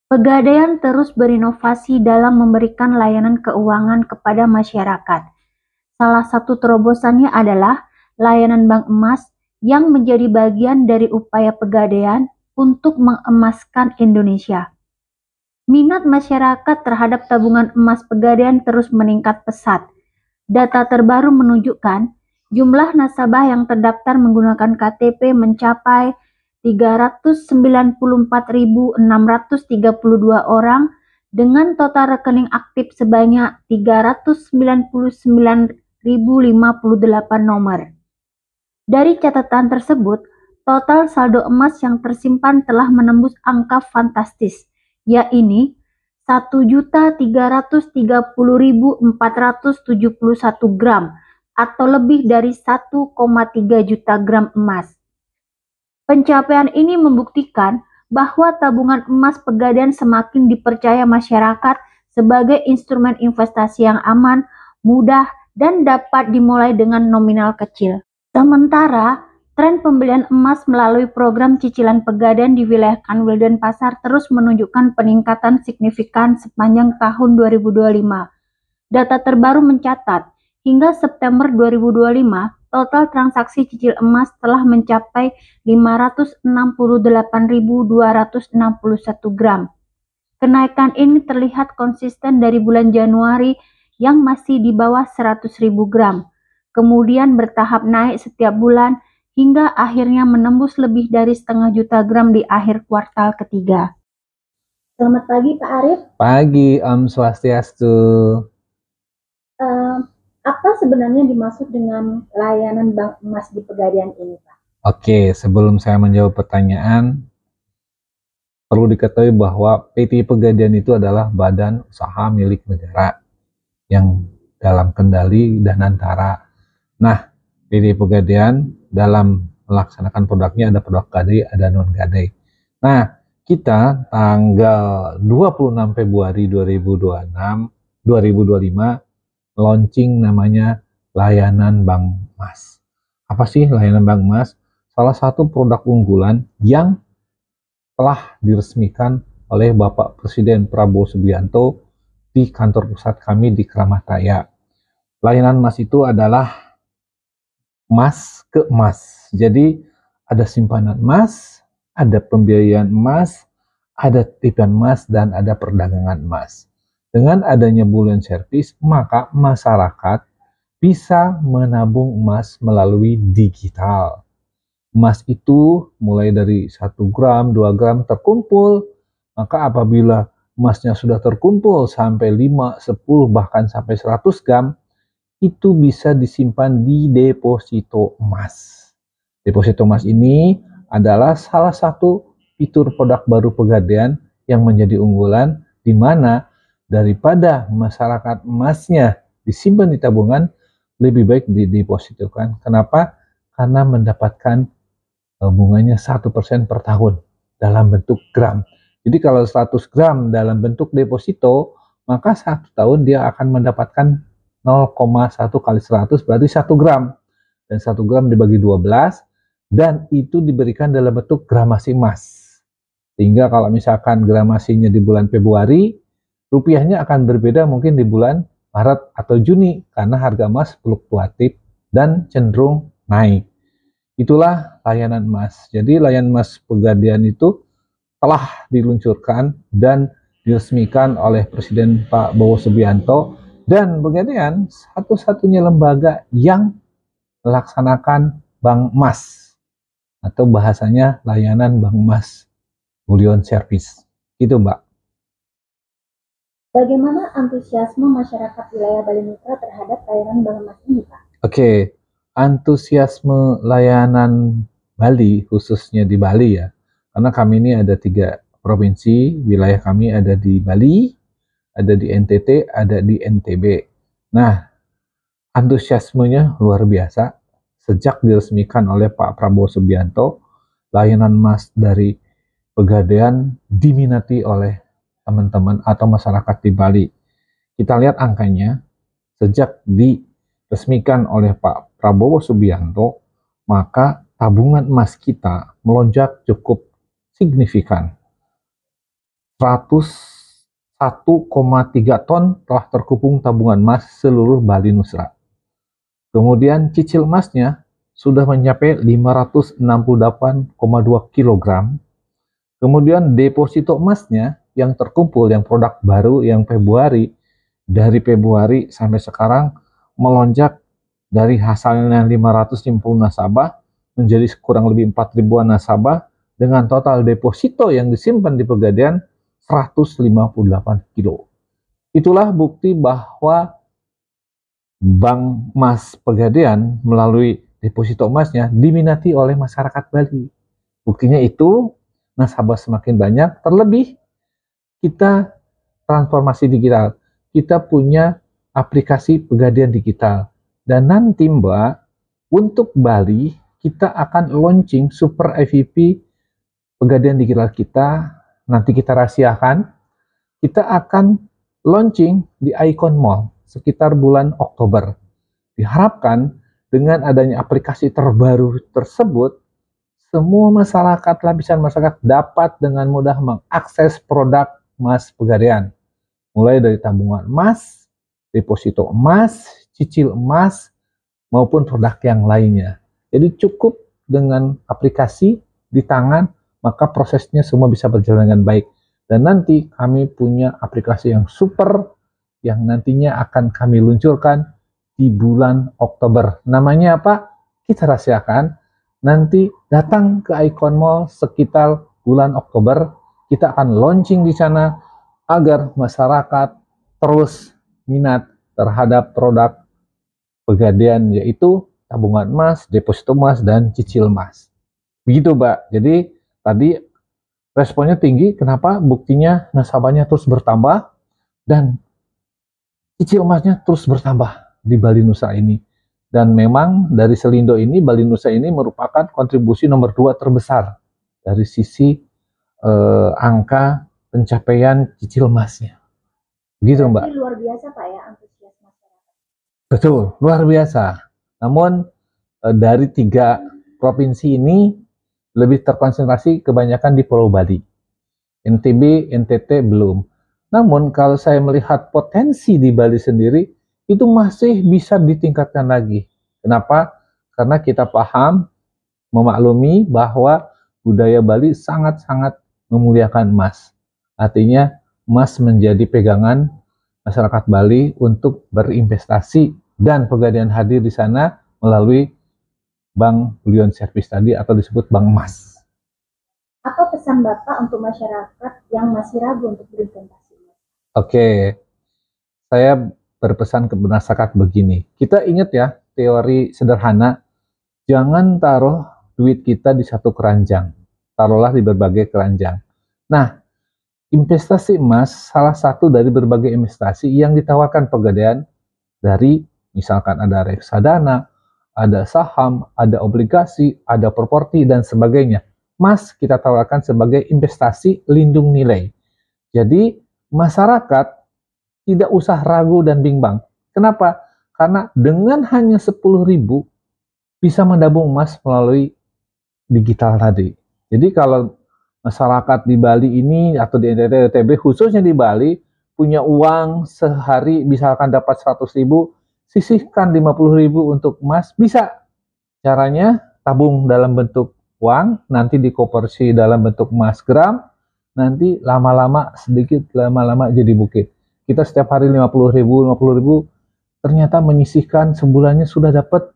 Pegadaian terus berinovasi dalam memberikan layanan keuangan kepada masyarakat. Salah satu terobosannya adalah layanan bank emas yang menjadi bagian dari upaya Pegadaian untuk mengemaskan Indonesia. Minat masyarakat terhadap tabungan emas Pegadaian terus meningkat pesat. Data terbaru menunjukkan jumlah nasabah yang terdaftar menggunakan KTP mencapai 394.632 orang dengan total rekening aktif sebanyak 399.058 nomor. Dari catatan tersebut, total saldo emas yang tersimpan telah menembus angka fantastis, yaitu 1.330.471 gram atau lebih dari 1,3 juta gram emas. Pencapaian ini membuktikan bahwa tabungan emas Pegadaian semakin dipercaya masyarakat sebagai instrumen investasi yang aman, mudah, dan dapat dimulai dengan nominal kecil. Sementara, tren pembelian emas melalui program cicilan Pegadaian di wilayah Kanwil Denpasar terus menunjukkan peningkatan signifikan sepanjang tahun 2025. Data terbaru mencatat, hingga September 2025, total transaksi cicil emas telah mencapai 568.261 gram. Kenaikan ini terlihat konsisten dari bulan Januari yang masih di bawah 100.000 gram. Kemudian bertahap naik setiap bulan hingga akhirnya menembus lebih dari setengah juta gram di akhir kuartal ketiga. Selamat pagi Pak Arif. Pagi, Om Swastiastu. Apa sebenarnya dimaksud dengan layanan bank emas di Pegadaian ini Pak? Oke, sebelum saya menjawab pertanyaan, perlu diketahui bahwa PT Pegadaian itu adalah badan usaha milik negara yang dalam kendali Danantara. Nah, PT Pegadaian dalam melaksanakan produknya ada produk gadai, ada non-gadai. Nah, kita tanggal 26 Februari 2025 launching namanya layanan bank emas. Apa sih layanan bank emas? Salah satu produk unggulan yang telah diresmikan oleh Bapak Presiden Prabowo Subianto di kantor pusat kami di Kramat Raya. Layanan emas itu adalah emas ke emas. Jadi ada simpanan emas, ada pembiayaan emas, ada titipan emas, dan ada perdagangan emas. Dengan adanya bullion service, maka masyarakat bisa menabung emas melalui digital. Emas itu mulai dari 1 gram, 2 gram terkumpul, maka apabila emasnya sudah terkumpul sampai 5, 10, bahkan sampai 100 gram, itu bisa disimpan di deposito emas. Deposito emas ini adalah salah satu fitur produk baru Pegadaian yang menjadi unggulan, di mana daripada masyarakat emasnya disimpan di tabungan, lebih baik didepositokan. Kenapa? Karena mendapatkan bunganya 1% per tahun dalam bentuk gram. Jadi kalau 100 gram dalam bentuk deposito, maka 1 tahun dia akan mendapatkan 0,1 kali 100 berarti 1 gram. Dan 1 gram dibagi 12, dan itu diberikan dalam bentuk gramasi emas. Sehingga kalau misalkan gramasinya di bulan Februari, rupiahnya akan berbeda mungkin di bulan Maret atau Juni, karena harga emas fluktuatif dan cenderung naik. Itulah layanan emas. Jadi layanan emas Pegadaian itu telah diluncurkan dan diresmikan oleh Presiden Pak Prabowo Subianto, dan Pegadaian satu-satunya lembaga yang melaksanakan bank emas, atau bahasanya layanan bank emas bullion service. Itu Mbak. Bagaimana antusiasme masyarakat wilayah Bali Mitra terhadap layanan bank emas ini Pak? Oke, antusiasme layanan Bali, khususnya di Bali ya, karena kami ini ada 3 provinsi, wilayah kami ada di Bali, ada di NTT, ada di NTB. Nah, antusiasmenya luar biasa. Sejak diresmikan oleh Pak Prabowo Subianto, layanan emas dari Pegadaian diminati oleh teman-teman atau masyarakat di Bali. Kita lihat angkanya, sejak diresmikan oleh Pak Prabowo Subianto, maka tabungan emas kita melonjak cukup signifikan. 101,3 ton telah terkubung tabungan emas seluruh Bali Nusra. Kemudian cicil emasnya sudah mencapai 568,2 kg. Kemudian deposito emasnya yang terkumpul, yang produk baru yang Februari, dari Februari sampai sekarang melonjak dari hasilnya 550 nasabah menjadi kurang lebih 4.000-an nasabah dengan total deposito yang disimpan di Pegadaian 158 kilo. Itulah bukti bahwa Bank Emas Pegadaian melalui deposito emasnya diminati oleh masyarakat Bali. Buktinya itu nasabah semakin banyak, terlebih kita transformasi digital. Kita punya aplikasi Pegadaian digital. Dan nanti Mbak, untuk Bali, kita akan launching Super IVP Pegadaian digital kita. Nanti kita rahasiakan. Kita akan launching di Icon Mall sekitar bulan Oktober. Diharapkan dengan adanya aplikasi terbaru tersebut, semua masyarakat, lapisan masyarakat dapat dengan mudah mengakses produk emas Pegadaian. Mulai dari tabungan emas, deposito emas, cicil emas, maupun produk yang lainnya. Jadi cukup dengan aplikasi di tangan, maka prosesnya semua bisa berjalan dengan baik. Dan nanti kami punya aplikasi yang super, yang nantinya akan kami luncurkan di bulan Oktober. Namanya apa? Kita rahasiakan. Nanti datang ke Icon Mall sekitar bulan Oktober. Kita akan launching di sana agar masyarakat terus minat terhadap produk Pegadaian, yaitu tabungan emas, deposito emas, dan cicil emas. Begitu, Mbak. Jadi tadi responnya tinggi. Kenapa? Buktinya nasabahnya terus bertambah dan cicil emasnya terus bertambah di Bali Nusa ini. Dan memang dari Selindo ini, Bali Nusa ini merupakan kontribusi nomor 2 terbesar dari sisi angka pencapaian cicil emasnya. Begitu, Mbak. Luar biasa Pak ya, antusias masyarakat. Betul, luar biasa. Namun dari 3 provinsi ini lebih terkonsentrasi kebanyakan di Pulau Bali. NTB, NTT belum. Namun kalau saya melihat potensi di Bali sendiri, itu masih bisa ditingkatkan lagi. Kenapa? Karena kita paham, memaklumi bahwa budaya Bali sangat-sangat memuliakan emas. Artinya emas menjadi pegangan masyarakat Bali untuk berinvestasi, dan Pegadaian hadir di sana melalui Bank Bullion Service tadi atau disebut Bank Emas. Apa pesan Bapak untuk masyarakat yang masih ragu untuk berinvestasi? Oke, saya berpesan ke masyarakat begini. Kita ingat ya, teori sederhana, jangan taruh duit kita di satu keranjang. Taruhlah di berbagai keranjang. Nah, investasi emas salah satu dari berbagai investasi yang ditawarkan Pegadaian, dari misalkan ada reksadana, ada saham, ada obligasi, ada properti, dan sebagainya. Emas kita tawarkan sebagai investasi lindung nilai. Jadi masyarakat tidak usah ragu dan bimbang. Kenapa? Karena dengan hanya 10.000 bisa menabung emas melalui digital tadi. Jadi kalau masyarakat di Bali ini atau di NTT khususnya di Bali punya uang sehari misalkan dapat 100.000, sisihkan 50.000 untuk emas, bisa. Caranya tabung dalam bentuk uang, nanti dikonversi dalam bentuk emas gram, nanti lama-lama sedikit, lama-lama jadi bukit. Kita setiap hari 50.000, ternyata menyisihkan sebulannya sudah dapat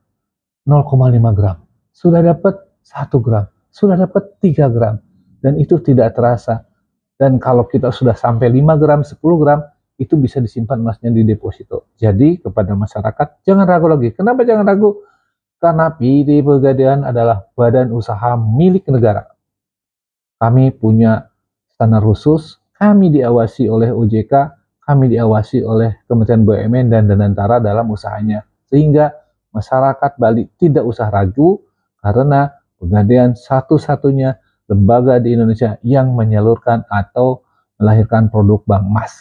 0,5 gram, sudah dapat 1 gram, sudah dapat 3 gram, dan itu tidak terasa. Dan kalau kita sudah sampai 5 gram, 10 gram, itu bisa disimpan emasnya di deposito. Jadi kepada masyarakat, jangan ragu lagi. Kenapa jangan ragu? Karena PD Pegadaian adalah badan usaha milik negara. Kami punya standar khusus, kami diawasi oleh OJK, kami diawasi oleh Kementerian BUMN dan Danantara dalam usahanya. Sehingga masyarakat Bali tidak usah ragu, karena Pegadaian satu-satunya lembaga di Indonesia yang menyalurkan atau melahirkan produk bank emas.